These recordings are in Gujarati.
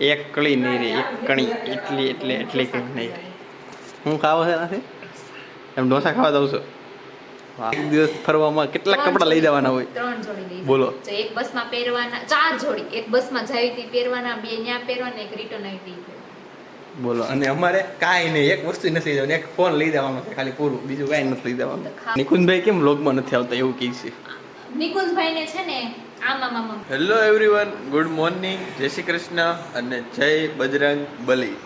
એક કળી નહીં રે, એક કણી એટલી કંઈ નહીં રે. હું ખાવો છે નથી એમ ઢોસા ખાવા દઉં છું. એક દિવસ ફરવામાં કેટલા કપડા લઈ જવાના હોય? 3 જોડી લઈ બોલો. એક બસમાં પહેરવાના 4 જોડી, એક બસમાં જઈતી પહેરવાના, 2 ન્યા પહેરવાના, એક રિટર્ન આવી. બોલો. અને અમારે કાંઈ નહીં, એક વસ્તુ નથી જવાનું, એક ફોન લઈ જવાનો છે ખાલી, પૂરું. બીજું કાંઈ નથી લઈ જવાનું. નિકુંજભાઈ કેમ વ્લોગમાં નથી આવતા એવું કહે છે. નિકુંજભાઈ ને છે ને આમાં હેલો એવરીવન, ગુડ મોર્નિંગ, જય શ્રી કૃષ્ણ અને જય બજરંગ બલી.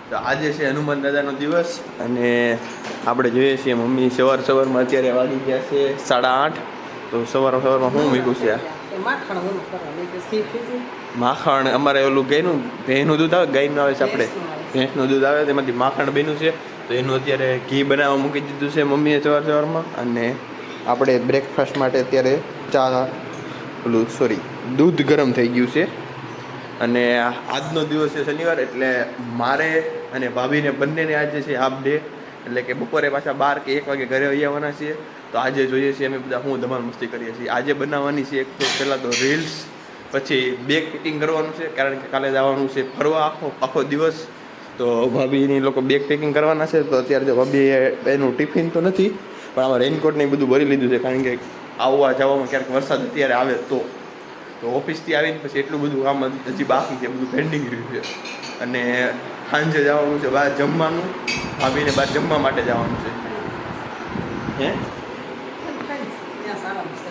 તો આજે છે હનુમાન દાદાનો દિવસ અને આપણે જોઈએ છીએ મમ્મી સવારમાં અત્યારે વાગી ગયા છે 8:30. તો સવારમાં શું મૂક્યું છે? માખણ. અમારે ઓલું ભેંસનું દૂધ આવે, ગાયનું આવે છે, આપણે ભેંસનું દૂધ આવે તેમાંથી માખણ બન્યું છે. તો એનું અત્યારે ઘી બનાવવા મૂકી દીધું છે મમ્મીએ સવારમાં. અને આપણે બ્રેકફાસ્ટ માટે અત્યારે દૂધ ગરમ થઈ ગયું છે. અને આજનો દિવસ છે શનિવાર, એટલે મારે અને ભાભીને બંનેને આજે છે હાફ ડે, એટલે કે બપોરે પાછા 12 કે 1 વાગે ઘરે આવી આવવાના છીએ. તો આજે જોઈએ છીએ અમે બધા હું ધમાલ મસ્તી કરીએ છીએ. આજે બનાવવાની છે એક તો પહેલાં તો રીલ્સ, પછી બેગ પેકિંગ કરવાનું છે, કારણ કે કાલે જવાનું છે ફરવા આખો દિવસ. તો ભાભીની લોકો બેગ પેકિંગ કરવાના છે. તો અત્યારે જો ભાભી એનું ટિફિન તો નથી, પણ આમાં રેઇનકોટ ને એ બધું ભરી લીધું છે, કારણ કે આવવા જવામાં ક્યારેક વરસાદ અત્યારે આવે તો ઓફિસથી આવીને પછી એટલું બધું કામ હજી બાકી છે, બધું પેન્ડિંગ રહ્યું છે. અને સાંજે જવાનું છે બહાર જમવાનું, ભાભીને બહાર જમવા માટે જવાનું છે.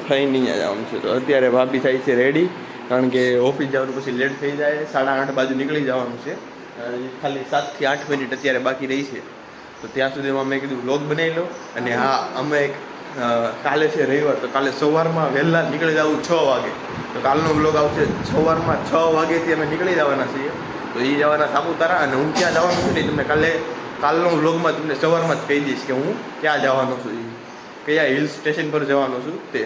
ફઈને ત્યાં જવાનું છે. તો અત્યારે ભાભી થાય છે રેડી, કારણ કે ઓફિસ જવાનું પછી લેટ થઈ જાય. 8:30 બાજુ નીકળી જવાનું છે. ખાલી 7 થી 8 મિનિટ અત્યારે બાકી રહી છે. તો ત્યાં સુધીમાં મેં કીધું વ્લોગ બનાવી લો. અને હા, અમે કાલે છે રવિવાર, તો કાલે સવારમાં વહેલા નીકળી જવું 6 વાગે. તો કાલનો વ્લોગ આવશે સવારમાં 6 વાગ્યેથી અમે નીકળી જવાના છીએ. તો એ જવાના સાપુતારા. અને હું ક્યાં જવાનું છું ને તમને કાલનો વ્લોગમાં તમને સવારમાં જ કહી દઈશ કે હું ક્યાં જવાનો છું, કયા હિલ સ્ટેશન પર જવાનો છું તે.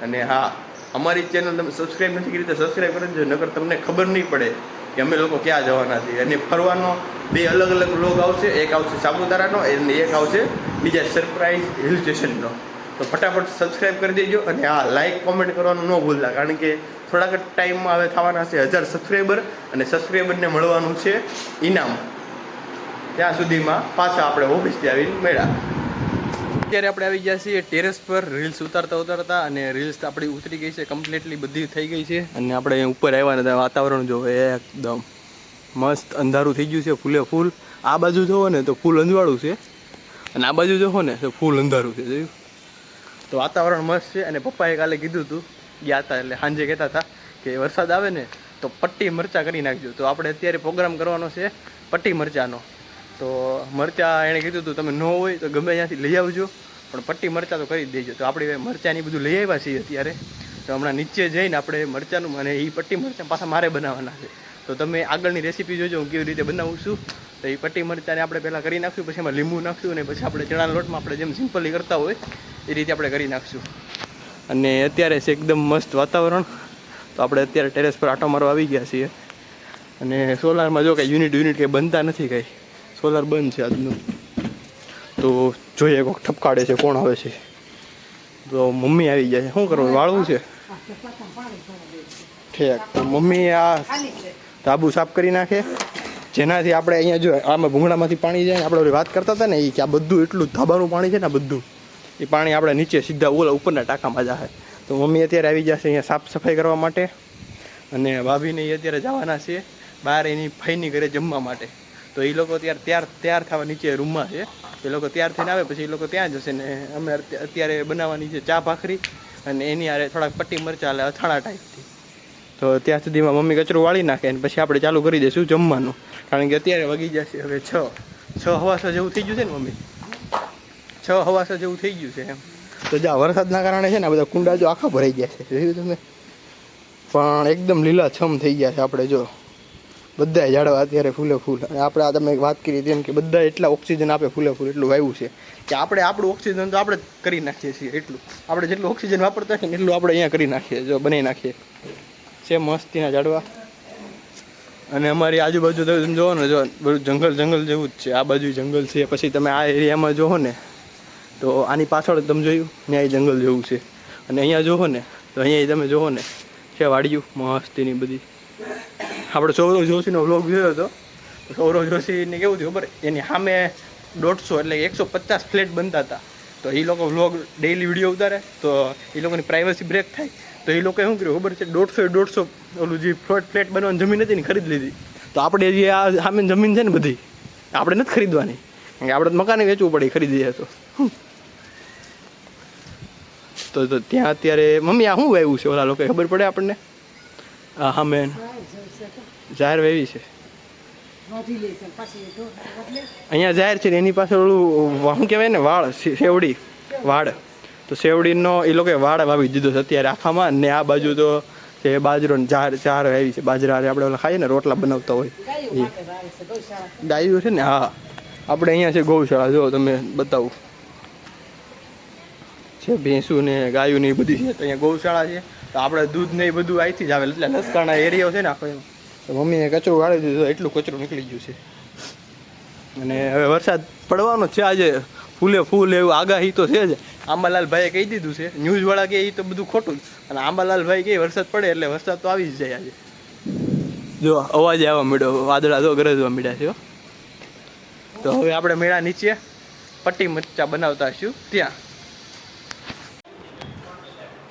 અને હા, અમારી ચેનલ તમે સબસ્ક્રાઈબ નથી કરી તો સબસ્ક્રાઈબ કરી દેજો, નકર તમને ખબર નહીં પડે કે અમે લોકો ક્યાં જવાના છીએ. અને ફરવાનો 2 અલગ અલગ વ્લોગ આવશે, એક આવશે સાપુતારાનો અને એક આવશે બીજા સરપ્રાઈઝ હિલ સ્ટેશનનો. તો ફટાફટ સબસ્ક્રાઈબ કરી દેજો. અને હા, લાઈક કોમેન્ટ કરવાનું ન ભૂલતા, કારણ કે થોડાક જ ટાઈમમાં હવે થવાના છે 1000 સબસ્ક્રાઈબર, અને સબસ્ક્રાઈબરને મળવાનું છે ઇનામ. ત્યાં સુધીમાં પાછા આપણે ઓફિસથી આવીને મળ્યા. અત્યારે આપણે આવી ગયા છીએ ટેરેસ પર રીલ્સ ઉતારતા, અને રીલ્સ આપણી ઉતરી ગઈ છે કમ્પ્લીટલી, બધી થઈ ગઈ છે. અને આપણે અહીંયા ઉપર આવ્યા ને વાતાવરણ જો એકદમ મસ્ત અંધારું થઈ ગયું છે, ફૂલે ફૂલ. આ બાજુ જોવો ને તો ફૂલ અંજવાળું છે, અને આ બાજુ જોવો ને તો ફૂલ અંધારું છે. જોયું? તો વાતાવરણ મસ્ત છે. અને પપ્પાએ કાલે કીધું હતું, ગયા હતા એટલે સાંજે કહેતા હતા કે વરસાદ આવે ને તો પટ્ટી મરચાં કરી નાખજો. તો આપણે અત્યારે પ્રોગ્રામ કરવાનો છે પટ્ટી મરચાંનો. તો મરચાં એણે કીધું હતું તમે ન હોય તો ગમે ત્યાંથી લઈ આવજો, પણ પટ્ટી મરચાં તો કરી જ દેજો. તો આપણે મરચાંની બધું લઈ આવ્યા છીએ અત્યારે. તો હમણાં નીચે જઈને આપણે મરચાંનું અને એ પટ્ટી મરચાં પાછા મારે બનાવવાના છે. તો તમે આગળની રેસીપી જોજો હું કેવી રીતે બનાવું છું. તો એ પટ્ટી મરચાંને આપણે પહેલાં કરી નાખશું, પછી એમાં લીંબુ નાખશું, અને પછી આપણે ચણાના લોટમાં આપણે જેમ સિમ્પલી કરતા હોય એ રીતે આપણે કરી નાખશું. અને અત્યારે છે એકદમ મસ્ત વાતાવરણ. તો આપણે અત્યારે ટેરેસ પર આંટો મારવા આવી ગયા છીએ. અને સોલારમાં જો કંઈ યુનિટ કંઈ બનતા નથી, કંઈ સોલાર બંધ છે આજનું. તો જોઈએ કોઈક ઠપકાડે છે, કોણ આવે છે. તો મમ્મી આવી ગયા છે. શું કરવું, વાળવું છે? ઠીક. તો મમ્મી આ ધાબુ સાફ કરી નાખે, જેનાથી આપણે અહીંયા જો આમાં ભૂંગળામાંથી પાણી જાય ને, આપણે વાત કરતા હતા ને એ કે આ બધું એટલું ધાબાનું પાણી છે ને, બધું એ પાણી આપણે નીચે સીધા ઓલા ઉપરના ટાંકામાં જાય. તો મમ્મી અત્યારે આવી જશે અહીંયા સાફ સફાઈ કરવા માટે. અને ભાભીને એ અત્યારે જવાના છે બહાર એની ફઈની ઘરે જમવા માટે. તો એ લોકો તૈયાર થવા નીચે રૂમમાં છે. એ લોકો તૈયાર થઈને આવે પછી એ લોકો ત્યાં જશે. ને અમે અત્યારે બનાવવાની છે ચા ભાખરી, અને એની આરે થોડાક પટ્ટી મરચાં એટલે અથાણા ટાઈપથી. તો ત્યાં સુધીમાં મમ્મી કચરું વાળી નાખે, અને પછી આપણે ચાલુ કરી દઈશું જમવાનું, કારણ કે અત્યારે વાગી જશે હવે 6:15 જેવું થઈ ગયું છે ને મમ્મી, 6:15 જેવું થઈ ગયું છે એમ. તો જ્યાં વરસાદના કારણે છે ને આ બધા કુંડા જો આખા ભરાઈ ગયા છે, જોયું તમે? પણ એકદમ લીલાછમ થઈ ગયા છે. આપણે જો બધા ઝાડવા અત્યારે ફૂલે ફૂલ. અને આપણે આ તમે વાત કરી તેમ કે બધા એટલા ઓક્સિજન આપે ફૂલે ફૂલ, એટલું વાવ્યું છે કે આપણે આપણું ઓક્સિજન તો આપણે જ કરી નાખીએ છીએ. એટલું આપણે જેટલું ઓક્સિજન વાપરતા હોય ને એટલું આપણે અહીંયા કરી નાખીએ, જો બનાવી નાખીએ છે મસ્તીના ઝાડવા. અને અમારી આજુબાજુ તમે જોવો ને, જો બધું જંગલ જેવું જ છે. આ બાજુ જંગલ છે, પછી તમે આ એરિયામાં જોવો ને તો આની પાછળ તમે જોયું ત્યાં જંગલ જેવું છે. અને અહીંયા જોવો ને તો અહીંયા તમે જોવો ને છે વાડિયું મસ્તીની બધી. આપણે સૌરવ જોશીનો વ્લોગ જોયો હતો. સૌરવ જોશીને કેવું થયું ખબર, એની સામે 150 એટલે 150 ફ્લેટ બનતા હતા. તો એ લોકો વ્લોગ ડેઈલી વિડીયો ઉતારે તો એ લોકોની પ્રાઇવસી બ્રેક થાય. તો એ લોકોએ શું કર્યું ખબર છે, 150 ઓલું જે ફ્લેટ બનવાની જમીન હતી ને ખરીદી લીધી. તો આપણે જે આ સામે જમીન છે ને બધી આપણે નથી ખરીદવાની, કારણ કે આપણે મકાને વેચવું પડે ખરીદીએ તો ત્યાં અત્યારે મમ્મી આ શું વાવ્યું છે ઓલા લોકો ખબર પડે આપણને? હા સામે જાહેર વાવી છે અહીંયા જાહેર છે ને એની પાસે ઓલું શું કહેવાય ને વાળ, સેવડી વાડ. તો સેવડીનો એ લોકોએ વાડ વાવી દીધો છે અત્યારે આખામાં. ને આ બાજુ તો જે બાજરો ચાર વાવી છે, બાજરા આપણે ઓલા ખાઈએ ને રોટલા બનાવતા હોય એ ગાયું છે ને. હા આપણે અહીંયા છે ગૌશાળા, જો તમે બતાવું છે, ભેંસું ને ગાયું ને એ બધી છે. તો અહીંયા ગૌશાળા છે. તો આપણે દૂધ ને એ બધું અહીંથી જ આવે, એટલે લસકાણા એરિયો છે ને આખો એમ. તો મમ્મીએ કચરો વાળી દીધો, એટલું કચરું નીકળી ગયું છે. અને હવે વરસાદ પડવાનો છે આજે, ફૂલે ફૂલ એવું આગાહી તો છે જ. આંબાલાલભાઈએ કહી દીધું છે, ન્યૂઝવાળા કહે એ તો બધું ખોટું જ. અને આંબાલાલભાઈ કહે વરસાદ પડે એટલે વરસાદ તો આવી જ જાય આજે. જો અવાજ આવવા મળ્યો, વાદળા જો ગરજવા મળ્યા છે. તો હવે આપણે મેળા નીચે પટ્ટી મરચા બનાવતા હશું ત્યાં.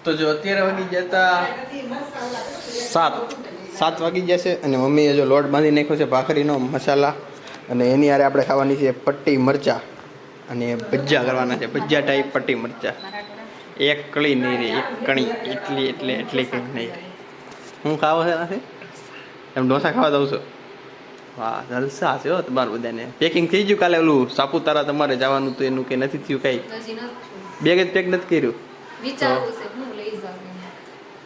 તો જો અત્યારે વાગી જતા 7 વાગી જશે અને મમ્મીએ જો લોટ બાંધી નાખ્યો છે ભાખરીનો મસાલા, અને એની હારે આપણે ખાવાની છે પટ્ટી મરચા અને ભજીયા કરવાના છે, ભજીયા ટાઈપ પટ્ટી મરચા. એક કળી નહીં રે, એક કણી એટલી કણી નહીં રે. હું ખાવા છે નથી એમ ઢોસા ખાવા દઉં છું. વાહ જલસા છે હો તમારું બધાને. પેકિંગ થઈ ગયું કાલે ઓલું સાપુતારા તમારે જવાનું તો એનું કંઈ નથી થયું કાંઈ? બેગ જ પેક નથી કર્યું.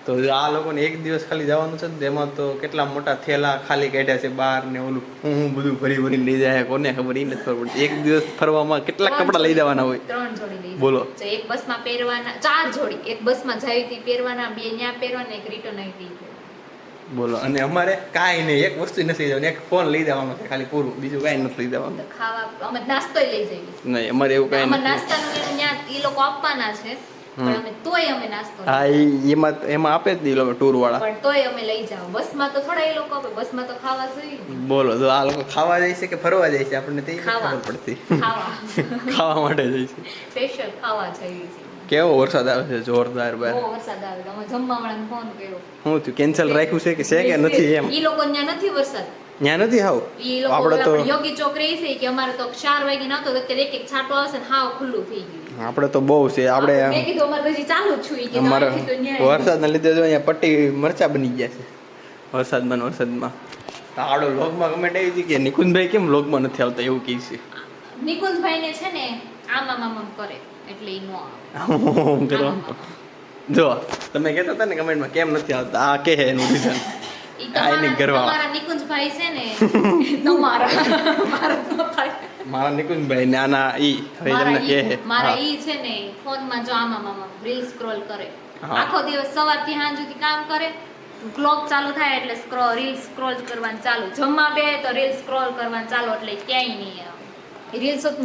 તો આ લોકોને એક દિવસ ખાલી જવાનું છે ને, એમાં તો કેટલા મોટા થેલા ખાલી કાઢ્યા છે બહાર ને ઓલું હું બધું ભરીને લઈ જાય, કોને ખબર એ નથી ખબર પડતી. એક દિવસ ફરવામાં કેટલા કપડા લઈ જવાના હોય? 3 જોડી લઈ. બોલો, એક બસમાં પહેરવાના 4 જોડી, એક બસમાં જઈ હતી પહેરવાના, 2 ન્યા પહેરવાના, એક રિટર્ન આવી હતી. બોલો. અને અમારે કાંઈ નહીં, એક વસ્તુ નથી લઈ જવાની, એક ફોન લઈ જવાનો છે ખાલી, પૂરું. બીજું કાંઈ નથી લઈ જવાનું. ખાવા અમે નાસ્તો લઈ જઈએ. નહીં અમારે એવું કાંઈ નથી. નાસ્તાનું ત્યાં એ લોકો આપવાના છે, પણ અમે તોય અમે નાસ્તો. હા એમાં આપે જ લોકો ટૂર વાળા, પણ તોય અમે લઈ જાવ. બસમાં તો થોડા એ લોકો આપે, બસમાં તો ખાવા જોઈએ. બોલો, તો આ લોકો ખાવા જાય છે કે ફરવા જાય છે આપણને તે ખબર પડતી. ખાવા માટે જાય છે, સ્પેશિયલ ખાવા જઈએ છે. કેવો વરસાદ આવે છે જોરદાર બહાર. બહુ વરસાદ આવે. અમે જમવાવાળાને ફોન કર્યો. હું થયું, કેન્સલ રાખ્યું છે કે નથી એમ? ઈ લોકો ત્યાં નથી વરસાદ, ત્યાં નથી હાવ. ઈ લોકો આપણે તો યોગી ચોક રહી છે કે અમારે તો 4 વાગે નતો, અત્યારે એક છાંટો આવશે ને હાવ ખુલ્લું થઈ ગયું. આપણે તો બહુ છે. આપણે મેં કીધું અમારે હજી ચાલુ જ છું કે અમારે વરસાદના લીધે જો અહીંયા પટ્ટી મરચા બની ગયા છે વરસાદમાં. આડો લોગમાં કમેન્ટ આવી હતી કે નિકુંજભાઈ કેમ લોગમાં નથી આવતા એવું કહે છે. નિકુંજભાઈ ને છે ને આમ કરે એટલે ઈ નો આવે. જો તમે કહેતા હતા ને કમેન્ટમાં કેમ નથી આવતા, આ કે એનું રીઝન તમારા નિકુંજભાઈ છે ને મારા નિકુંજભાઈ ને આના ઈ હવે તમને કહે મારા ઈ છે ને ફોનમાં જો આમ રીલ સ્ક્રોલ કરે આખો દિવસ સવારથી સાંજ સુધી કામ કરે, ક્લોક ચાલુ થાય એટલે રીલ સ્ક્રોલ કરવાનું ચાલુ, જમવા બેહે તો રીલ સ્ક્રોલ કરવાનું ચાલુ, એટલે ક્યાંય નહીં આવે.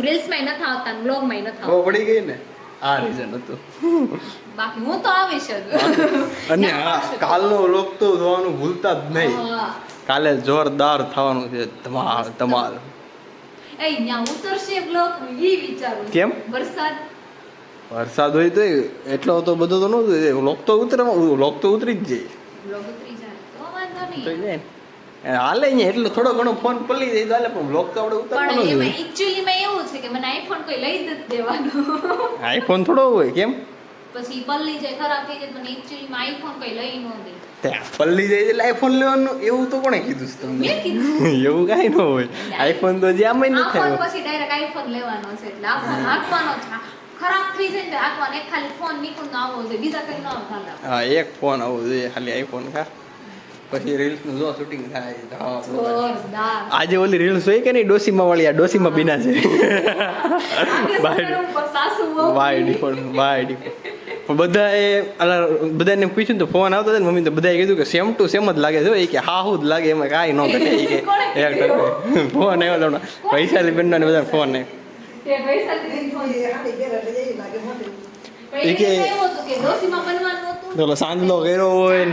રીલ્સમાં નથી આવતા, બ્લોગમાં નથી આવતા. પડી ગઈ ને આ રીઝન હતું. બાકી હું તો આવીશ જ. અને કાલનો વ્લોગ તો જોવાનું ભૂલતા જ નહીં. કાલે જોરદાર થવાનું છે, ધમાલ. એ ન્યા ઉતરશે બ્લોગ ઈ વિચારું. કેમ? વરસાદ હોય તો એટલો તો બધો તો ન જોઈએ. વ્લોગ તો ઉતરી જ જાય. બ્લોગ ઉતરી જાય તો વાંધો નહીં. તો જાય હાલે અહીંયા એટલો થોડો ઘણો ફોન પલ્લી જાય તો હાલે, પણ વ્લોગ તો આપણે ઉતારવાનો જ હોય. એક્ચ્યુઅલી એવું છે કે મને આઈફોન કોઈ લઈ જ દેવાનો. આઈફોન થોડો હોય કેમ? પછી પલ્લી જાય ખરાબ થઈ જાય, પણ એક્ચ્યુઅલી માં આઈફોન કોઈ લઈ ન દે. ત્યાં પલ્લી જાય એટલે આઈફોન લેવાનું એવું તો કોણે કીધું છે તમને? મેં કીધું. એવું કાંઈ ન હોય. આઈફોન તો જે આમાં નથી થાય. પછી ડાયરેક્ટ આઈફોન લેવાનો છે એટલે આપવાનો છે. ખરાબ થઈ જાય ને આપવાનો એક ખાલી ફોન નીકળનો આવવો જોઈએ, બીજા કઈ ન આવે. હા એક ફોન આવવો જોઈએ ખાલી, આઈફોન ખા. પછી રીલ્સ નું જો શૂટિંગ થાય. આજે ઓલી રીલ્સ હોય કે નહીં ડોસીમાં વાળી, આ ડોસીમાં બીના છે. બધાને પૂછ્યું તો ફોન આવતો ને મમ્મી તો બધાએ કીધું કે સેમ ટુ સેમ જ લાગે છે, કે હાહુ જ લાગે, એમાં કાંઈ ન ઘટે. ફોન આવ્યો તમને વૈશાલી બેન ને બધા ફોન આવ્યો. સાંજનો કર્યો હોય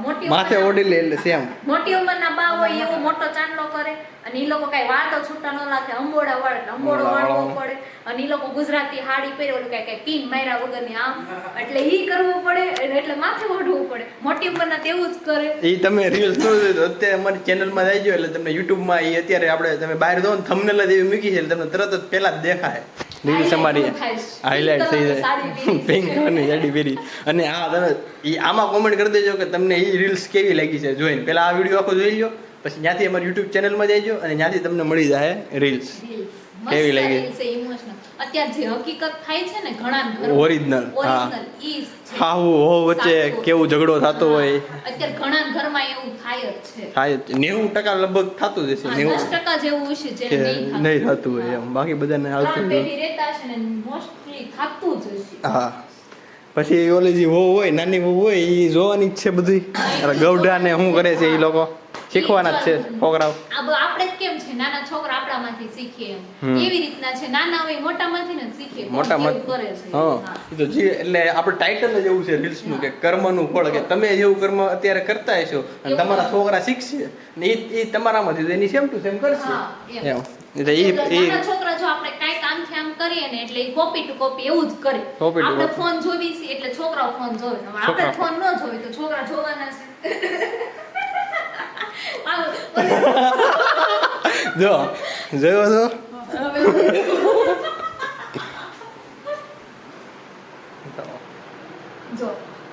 મોટી માથે ઉંમરના- ઓઢી લે એટલે સેમ મોટી ઉંમરના બા હોય એવો મોટો ચાંદલો કરે અને ઈ લોકો કઈ વાળતો છૂટા ન રાખે, અંબોડા વાળે એટલે અંબોડો વાળવો પડે. અને ઈ લોકો ગુજરાતી હાડી પહેરે ઓલું કઈ પીન માર્યા વગરની આમ, એટલે ઈ કરવું પડે એટલે માથે ઓઢવું પડે. મોટી ઉંમરના તેવું જ કરે. એ તમે રીલ્સ નો જોઈ તો અત્યારે અમારી ચેનલમાં આવી ગયો એટલે તમને યુટ્યુબમાં એ અત્યારે આપણે તમે બહાર દો ને થંબનેલ જ એવી મૂકી છે એટલે તમને તરત જ પહેલા જ દેખાય રીલ્સ અમારી હાઇલાઇટ થઈ જાય પિંક કલરની સાડી પહેરી. અને આ તમે આમાં કોમેન્ટ કરી દેજો કે તમને એ રીલ્સ કેવી લાગી છે જોઈને. પહેલા આ વિડીયો આખો જોઈ લો, પછી ત્યાંથી અમારી યુટ્યુબ ચેનલમાં જઈજો અને ત્યાંથી તમને મળી જાય રીલ્સ કેવી લાગી. અત્યારે જે હકીકત થાય છે ને ઘણા ઘરો ઓરિજિનલ હા ઓરિજિનલ ઈ જ છે. હાહુ હો વચ્ચે કેવું ઝઘડો થતો હોય અત્યારે ઘણા ઘરમાં એવું થાય જ છે. થાય 90% લગભગ થતું જ હશે. 10% જેવું હશે જે કે નહીં નહીં થતું હોય એમ, બાકી બધાને હાલતું ત્રણ હોય. પેઢી રહેતા હશે ને મોસ્ટલી થતું જ હશે. હા પછી ઓલી જે વહુ હોય નાની વહુ હોય એ જોવાની જ છે બધી. અરે ગૌઢા ને શું કરે છે એ લોકો શીખવાના જ છે છોકરાઓ. આપણે જ કેમ છે નાના છોકરા આપણામાંથી શીખે એમ, એવી રીતના છે નાના હોય મોટામાંથી ને શીખે. મોટામાં કરે છે. હા એ તો જે એટલે આપણે ટાઇટલ જ એવું છે રીલ્સ નું કે કર્મનું ફળ, કે તમે જેવું કર્મ અત્યારે કરતા હશો અને તમારા છોકરા શીખશે ને એ તમારામાંથી એની સેમ ટુ સેમ કરશે એમ. એટલે નાના છોકરા જો આપણે કાંઈ કામથી આમ કરીએ ને એટલે કોપી ટુ કોપી એવું જ કરે. Copy to આપણે copy. ફોન જોવી છે એટલે છોકરાઓ ફોન જોવે. હવે આપણે છોકરાઓ. ફોન ન જોવે તો છોકરા જોવાના છે. જો જોયો છો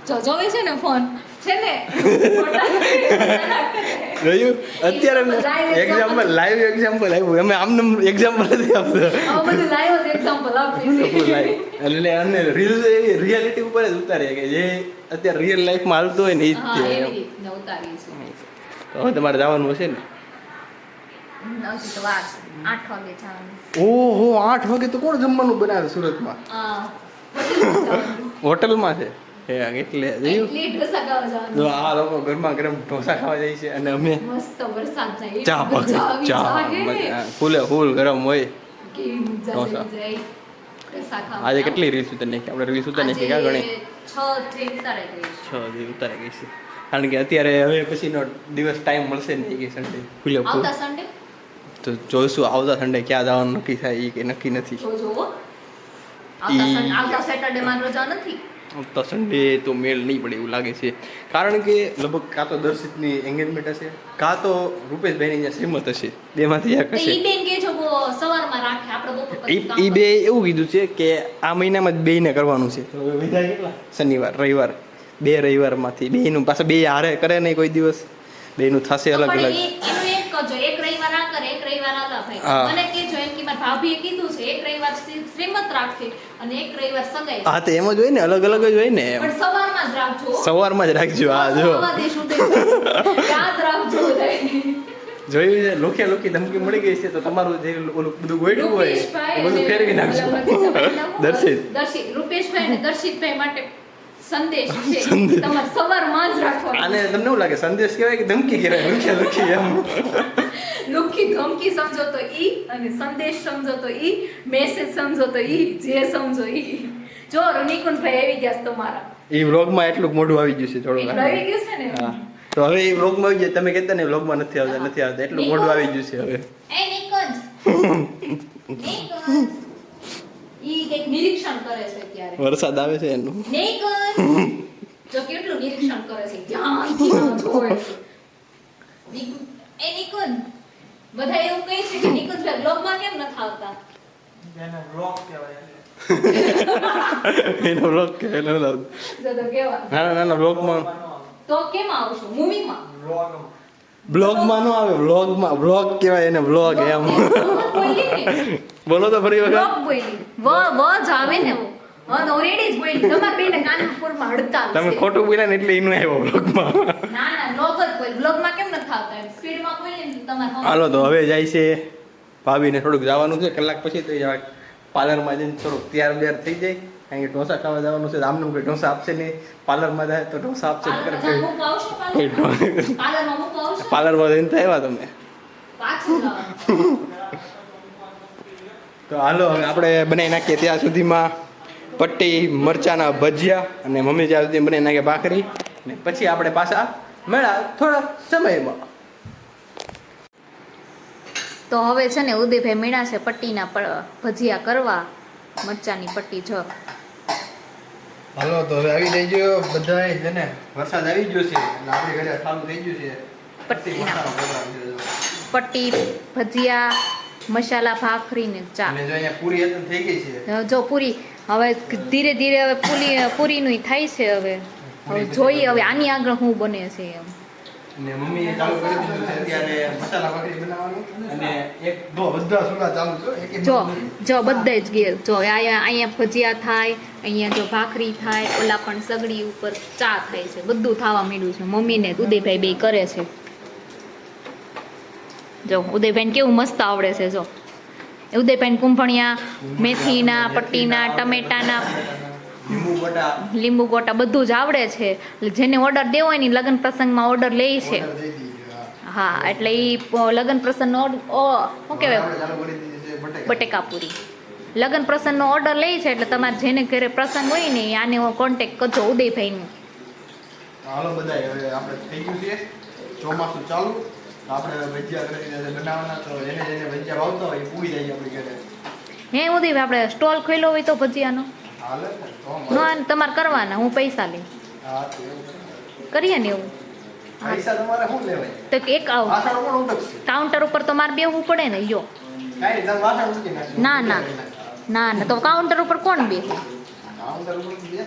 જો જોવે છે ને ફોન છે ને જોયું અત્યારે એક્ઝામ્પલ લાઈવ એક્ઝામ્પલ આવ્યું. અમે આમને એક્ઝામ્પલ નથી આપતા આ બધું લાઈવ જ એક્ઝામ્પલ આપી છે. એટલે અને રીલ્સ એવી રિયાલિટી ઉપર જ ઉતારે કે જે અત્યારે રિયલ લાઈફમાં હાલતું હોય ને એ જ હા છે એવી એમ. રીતના ઉતારી છે. તો હવે તમારે જવાનું હશે ને? હજી તો વાર છે. 8 વાગે જવાનું. ઓહો 8 વાગે તો કોણ જમવાનું બનાવે સુરતમાં? હોટલમાં છે એટલે જોયું. એટલી ઢોસા ખાવા જવાનું. જો આ લોકો ગરમા ગરમ ઢોસા ખાવા જાય છે અને અમે મસ્ત વરસાદ થાય. ચા ફૂલે ફૂલ ગરમ હોય. ઢોસા. આજે કેટલી રીલ્સ ઉતારી નાખી આપણે? રીલ્સ ઉતારી નાખી ક્યાં ગણી? 6 થી ઉતારાઈ ગઈ છે. 6 જેવી ઉતારી ગઈ છે. કારણ કે અત્યારે હવે પછીનો દિવસ ટાઈમ મળશે નહીં કે સન્ડે ખુલ્લે ફૂલ. આવતા સન્ડે તો જોઈશું આવતા સન્ડે ક્યાં જવાનું નક્કી થાય એ કે નક્કી નથી. જોજો હો. આવતા સેટરડે માં રજા નથી. આવતા સન્ડે તો મેળ નહીં પડે એવું લાગે છે. કારણ કે લગભગ કાં તો દર્શિતની એંગેજમેન્ટ હશે કાં તો રૂપેશભાઈની ત્યાં શ્રીમત હશે. બેમાંથી એક હશે. ઈ બેન કે જો સવારમાં રાખે આપણે બપોર પછી કામ એ બે એવું કીધું છે કે આ મહિનામાં જ બેયને કરવાનું છે. તો વિધાય કેટલા? શનિવાર રવિવાર 2 રવિવારમાંથી બેયનું પાછા બે હારે કરે નહીં કોઈ દિવસ. બેયનું થશે અલગ પણ અલગ. એનું એક કરજો, એક રવિવાર આ કરે એક રવિવાર આલા હા. ભાઈ. મને કેજો એમ કે મારા ભાભીએ કીધું છે એક રવિવાર શ્રીમત રાખે અને એક રવિવાર સગાઈ. હા તો એમ જ હોય ને, અલગ અલગ જ હોય ને એમ. પણ સવારમાં જ રાખજો. સવારમાં જ રાખજો. હા જો સવા દેશું તે યાદ રાખજો બધાય. જોયું છે લોખે લોખી ધમકી મળી ગઈ છે તો તમારું જે ઓલું બધું ગોઠવું હોય રૂપેશભાઈ એ બધું અને ફેરવી નાખજો. દર્શિત દર્શિત રૂપેશભાઈ અને દર્શિતભાઈ માટે સંદેશ છે સંદેશ. તમારે સવારમાં જ રાખવાનો. આને તમને એવું લાગે સંદેશ કહેવાય કે ધમકી કહેવાય? લોખે લોખી એમ. લુખી ધમકી સમજો તો ઈ અને સંદેશ સમજો તો ઈ, મેસેજ સમજો તો ઈ, જે સમજો ઈ. જો નિકુંજભાઈ આવી ગયા છે તમારા. એ વ્લોગમાં એટલું મોઢું આવી ગયું છે એટલું થોડું. આવી ગયું છે ને. હા તો હવે એ વ્લોગમાં આવી જાય. તમે કહેતા ને વ્લોગમાં નથી આવતા એટલું મોઢું આવી ગયું છે હવે. એ નિકુંજ ઈ કંઈક નિરીક્ષણ કરે છે અત્યારે. વરસાદ આવે છે એનું. નિકુંજ જો કેટલું નિરીક્ષણ કરે છે ધ્યાનથી આમ જોવે છે. એ નિકુંજ બધા એવું કહે છે કે નિકુંજભાઈ બ્લોગમાં કેમ નથી આવતા? એનો વ્લોગ કહેવાય. જો તો કેવા નાના નાના વ્લોગમાં તો કેમ આવશો મૂવીમાં? બ્લોગમાં નો આવે. વ્લોગ કહેવાય એને. વ્લોગ એમ બોલો તો ફરી વખત. બ્લોગ બોલી વ જ આવે ને વો. નો રેડી જ બોલી. તમાર બેને કાનપુરમાં હડતાલ તમે છે. ખોટું બોલ્યા ને એટલે એનું આવ્યો વ્લોગમાં. ના ના બ્લોગ જ બોલ. બ્લોગમાં કેમ નથી આવતા? એમ સ્પીડમાં બોલી ને તમાર હાલો તો હવે જાય છે ભાભીને થોડુંક જવાનું છે કલાક પછી. તો પાર્લરમાં જઈને થોડુંક તૈયાર બેર થઈ જાય. કારણ કે ઢોસા ખાવા જવાનું છે. આમને કોઈ ઢોસા આપશે નહીં. પાર્લરમાં જાય તો ઢોસા આપશે. પાર્લરમાં મૂકો આવશો? પાર્લરમાં જઈને તો આવ્યા તમે. પાછું જવાનું. તો હાલો હવે આપણે બનાવી નાખીએ ત્યાં સુધીમાં પટ્ટી મરચાના ભજીયા અને મમ્મી ત્યાં સુધી બનાવી નાખે ભાખરી. ને પછી આપણે પાછા મળ્યા થોડા સમયમાં. તો હવે છે ને ઉદયભાઈ મીણા છે પટ્ટીના ભજીયા કરવા, મરચાની પટ્ટી જો. હાલો તો હવે આવી જઈજો બધાય છે ને, વરસાદ આવી ગયો છે એટલે આપણે ઘરે ચાલુ થઈ ગયું છે પટ્ટીના પટ્ટી ભજીયા, મસાલા ભાખરી ને ચા. અને જો અહીંયા પૂરી હતી થઈ ગઈ છે. જો પૂરી હવે ધીરે ધીરે હવે પૂરીનું થાય છે. હવે જોઈએ હવે આની આગળ શું બને છે એમ. અને મમ્મીએ ચાલુ કરી દીધું છે અત્યારે મસાલા ભાખરી બનાવવાનું. અને એક દો બધા સુલા ચાલુ છે. જો બધે જ ગેર જો અહીંયા ભજીયા થાય, અહીંયા જો ભાખરી થાય, ઓલા પણ સગડી ઉપર ચા થાય છે, બધું થવા માંડ્યું છે. મમ્મીને ઉદયભાઈ બે કરે છે. જો ઉદયભાઈને કેવું મસ્ત આવડે છે. જો ઉદયભાઈને કુંભણિયા, મેથીના, પટ્ટીના, ટમેટાના, લીંબુ ગોટા બધું જ આવડે છે. જેને ઓર્ડર દેવો હોય ને લગ્ન પ્રસંગમાં ઓર્ડર લે છે. હા એટલે એ લગ્ન પ્રસંગનો શું કહેવાય બટેકા પૂરી લગ્ન પ્રસંગનો ઓર્ડર લે છે. એટલે તમારે જેને ઘરે પ્રસંગ હોય ને આને કોન્ટેક્ટ કરજો ઉદયભાઈનું. હાલો બધા હવે આપણે થઈ ગયું છે ચોમાસું ચાલુ. આપણે ભજીયા કરીને બનાવવાના, તો જેને જેને ભજીયા ભાવતા હોય એ પૂરી જાય આપણી ઘરે. હે ઉદયભાઈ આપણે સ્ટોલ ખોલ્યો હોય તો ભજીયાનો હાલે ના તમારે કરવાના, હું પૈસા લઈ હા તો એવું કરીએ ને એવું. પૈસા તમારે શું લેવાય? તો એક વાસણ પણ ઉતરશે. કાઉન્ટર ઉપર તો મારે બેહવું પડે ને. યો કાંઈ તમે વાસણ ઉતરી નાખશો. ના ના ના ના તો કાઉન્ટર ઉપર કોણ બે? કાઉન્ટર ઉપર બે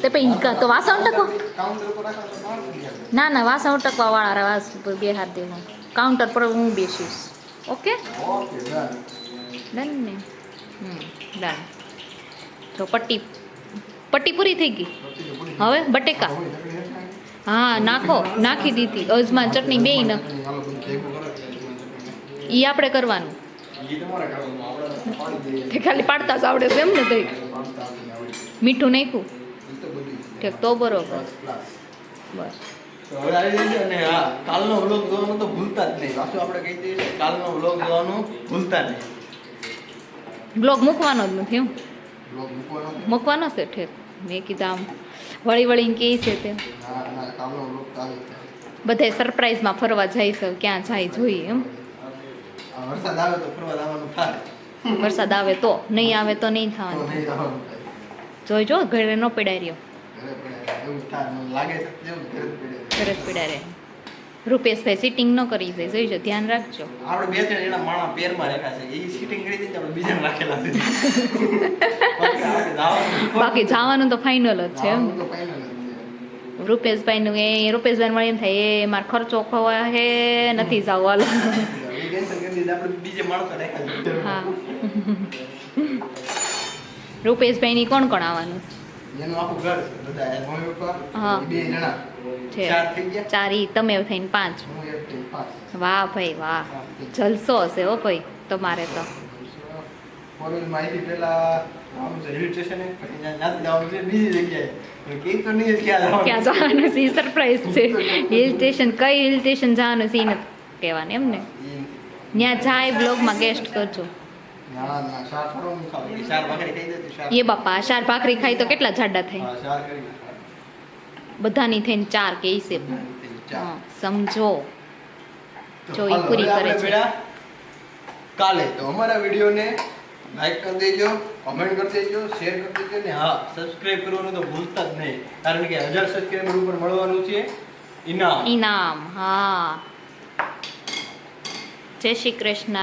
તો પછી તો વાસણ ટકવા કાઉન્ટર ઉપર રાખો તો માણસ બી આવે. ના વાસણ ટકવા વાળા વાસ બે હાથ દેવું. કાઉન્ટર પર હું બેસીશ. Okay okay done. ડન ને ડન. તો પટ્ટી પૂરી થઈ ગઈ. હવે બટેકા હા નાખી દીધી. અજમા ચટણી બે ન ઈ આપણે કરવાનું. તે ખાલી પાડતા જ આવડે છે એમ ને? તઈ મીઠું નાખ્યું ઠીક તો બરોબર. બસ હવે આવી જજો. અને હા, કાલનો વ્લોગ જોવાનું તો ભૂલતા જ નહીં. પાછું આપણે કહી દઈએ કાલનો વ્લોગ જોવાનું ભૂલતા નહીં. બ્લોગ મૂકવાનો જ નથી એમ? વ્લોગ મૂકવાનો મૂકવાનો છે ઠીક. મેં કીધું આમ વળીને કહે છે તે ના કાલનો વ્લોગ ચાલુ છે. બધાય સરપ્રાઈઝમાં ફરવા જાય છે. ક્યાં જાય જોઈએ એમ. વરસાદ આવે તો ફરવા જવાનું થાય. વરસાદ આવે તો, નહીં આવે તો નહીં થવાનું. નહીં જવાનું થાય. જોઈજો ઘરે ન પડાય રહ્યો. ઘરે પડે એવું થાય. મને લાગે છે જેવું ઘરે જ પડે. ઘરે જ પડા રહે. રૂપેશભાઈ સિટિંગ ન કરી જાય. જોઈજો ધ્યાન રાખજો. આપણે બે ત્રણ જણા માણા પેરમાં રાખ્યા છે. એ સીટિંગ કરી દીધી આપણે બીજાને રાખેલા છે. બાકી જવાનું તો ફાઇનલ જ છે એમ. તો final જ છે. રૂપેશભાઈનું રૂપેશભાઈ મળે એમ થાય એ મારો ખર્ચો ખવા હે નથી જવું હાલો. એ cancel કરી દીધું. આપણે બીજે માણસો રાખ્યા છે. હા રૂપેશભાઈની કોણ આવવાનું એનું આખું ઘર છે. બધા મમ્મી પપ્પા હા. બે જણા છે? 4 થઈ ગયા. 4 ઈ તમે થઈને 5. હું એક થઈ 5. વાહ ભાઈ વાહ, જલસો હશે હો ભાઈ તમારે તો. કોલેજ માહિતી પહેલા આમ છે હિલ સ્ટેશન પછી ત્યાંથી જવાનું છે બીજી જગ્યાએ. કે તો નહીં જ ક્યાં ક્યાં જવાનું છે સરપ્રાઈઝ છે. હિલ સ્ટેશન કઈ હિલ સ્ટેશન જવાનું છે એ નથી કહેવાનું એમ ને? ત્યાં જાય બ્લોગમાં ગેસ્ટ કરજો. ના શાક થોડું હું ખાવ. શાક ભાખરી ખાઈ દે શાક. એ બાપા શાર ભાખરી ખાઈ તો કેટલા જાડા થાય? હા શાક કરી બધાની થઈને 4 કે હિસે. ચા. સમજો જો ઈ હાલો, પૂરી હવે કરે આપણે છે. મળ્યા કાલે. તો અમારા વિડીયોને લાઈક કરી દેજો, કમેન્ટ કરી દેજો, શેર કરી દેજો ને હા સબસ્ક્રાઇબ કરવાનું તો ભૂલતા જ નહીં. કારણ કે 1000 સબસ્ક્રાઇબર ઉપર મળવાનું છે ઇનામ. ઇનામ. હા જય શ્રી કૃષ્ણ.